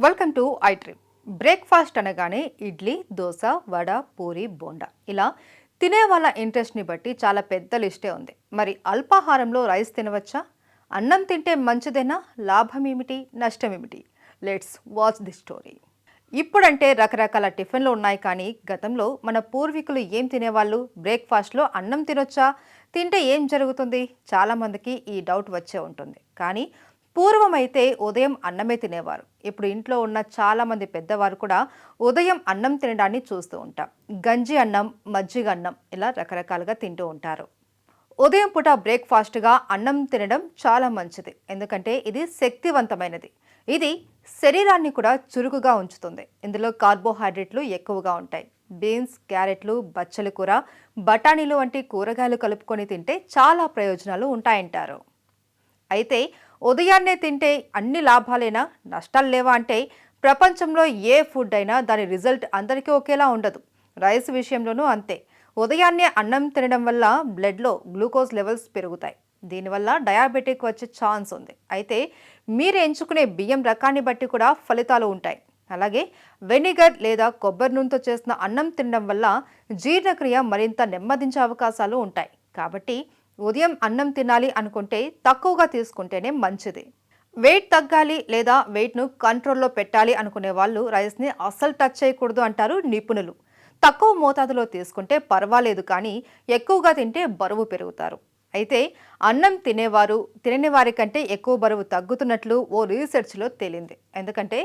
Welcome to I dream. Breakfast అనగానే ఇడ్లీ, దోశ, వడ, పూరి, బోండా ఇలా తినే వాళ్ళ ఇంట్రెస్ట్ని బట్టి చాలా పెద్ద లిస్టే ఉంది. మరి అల్పాహారంలో రైస్ తినవచ్చా? అన్నం తింటే మంచిదేనా? లాభం ఏమిటి, నష్టం ఏమిటి? Let's watch the story. ఇప్పుడంటే రకరకాల టిఫిన్లు ఉన్నాయి, కానీ గతంలో మన పూర్వీకులు ఏం తినేవాళ్ళు? బ్రేక్ఫాస్ట్లో అన్నం తినొచ్చా? తింటే ఏం జరుగుతుంది? చాలామందికి ఈ డౌట్ వచ్చే ఉంటుంది. కానీ పూర్వం అయితే ఉదయం అన్నమే తినేవారు. ఇప్పుడు ఇంట్లో ఉన్న చాలామంది పెద్దవారు కూడా ఉదయం అన్నం తినడాన్ని చూస్తూ ఉంటాం. గంజి అన్నం, మజ్జిగ అన్నం ఇలా రకరకాలుగా తింటూ ఉంటారు. ఉదయం పూట బ్రేక్ఫాస్ట్గా అన్నం తినడం చాలా మంచిది, ఎందుకంటే ఇది శక్తివంతమైనది. ఇది శరీరాన్ని కూడా చురుకుగా ఉంచుతుంది. ఇందులో కార్బోహైడ్రేట్లు ఎక్కువగా ఉంటాయి. బీన్స్, క్యారెట్లు, బచ్చలి కూర, బఠానీలు వంటి కూరగాయలు కలుపుకొని తింటే చాలా ప్రయోజనాలు ఉంటాయంటారు. అయితే ఉదయాన్నే తింటే అన్ని లాభాలేనా, నష్టాలు లేవా అంటే ప్రపంచంలో ఏ ఫుడ్ అయినా దాని రిజల్ట్ అందరికీ ఒకేలా ఉండదు. రైస్ విషయంలోనూ అంతే. ఉదయాన్నే అన్నం తినడం వల్ల బ్లడ్లో గ్లూకోజ్ లెవెల్స్ పెరుగుతాయి. దీనివల్ల డయాబెటిక్ వచ్చే ఛాన్స్ ఉంది. అయితే మీరు ఎంచుకునే బియ్యం రకాన్ని బట్టి కూడా ఫలితాలు ఉంటాయి. అలాగే వెనిగర్ లేదా కొబ్బరి నూనెతో చేసిన అన్నం తినడం వల్ల జీర్ణక్రియ మరింత నెమ్మదించే అవకాశాలు ఉంటాయి. కాబట్టి ఉదయం అన్నం తినాలి అనుకుంటే తక్కువగా తీసుకుంటేనే మంచిది. వెయిట్ తగ్గాలి లేదా వెయిట్ను కంట్రోల్లో పెట్టాలి అనుకునే వాళ్ళు రైస్ని అస్సలు టచ్ చేయకూడదు అంటారు నిపుణులు. తక్కువ మోతాదులో తీసుకుంటే పర్వాలేదు, కానీ ఎక్కువగా తింటే బరువు పెరుగుతారు. అయితే అన్నం తినేవారు తినని వారి కంటే ఎక్కువ బరువు తగ్గుతున్నట్లు ఓ రీసెర్చ్లో తేలింది. ఎందుకంటే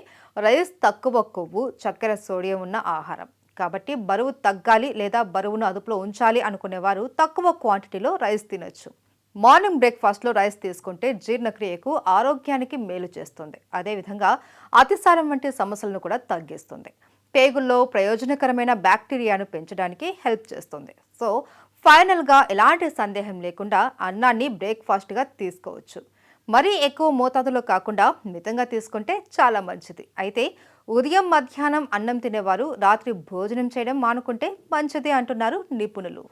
రైస్ తక్కువ కొవ్వు, చక్కెర, సోడియం ఉన్న ఆహారం. కాబట్టి బరువు తగ్గాలి లేదా బరువును అదుపులో ఉంచాలి అనుకునేవారు తక్కువ క్వాంటిటీలో రైస్ తినొచ్చు. మార్నింగ్ బ్రేక్ఫాస్ట్లో రైస్ తీసుకుంటే జీర్ణక్రియకు, ఆరోగ్యానికి మేలు చేస్తుంది. అదేవిధంగా అతిసారం వంటి సమస్యలను కూడా తగ్గిస్తుంది. పేగుల్లో ప్రయోజనకరమైన బ్యాక్టీరియాను పెంచడానికి హెల్ప్ చేస్తుంది. సో ఫైనల్గా ఎలాంటి సందేహం లేకుండా అన్నాన్ని బ్రేక్ఫాస్ట్గా తీసుకోవచ్చు. మరీ ఎక్కువ మోతాదులో కాకుండా మితంగా తీసుకుంటే చాలా మంచిది. అయితే ఉదయం, మధ్యాహ్నం అన్నం తినేవారు రాత్రి భోజనం చేయడం మానుకుంటే మంచిది అంటున్నారు నిపుణులు.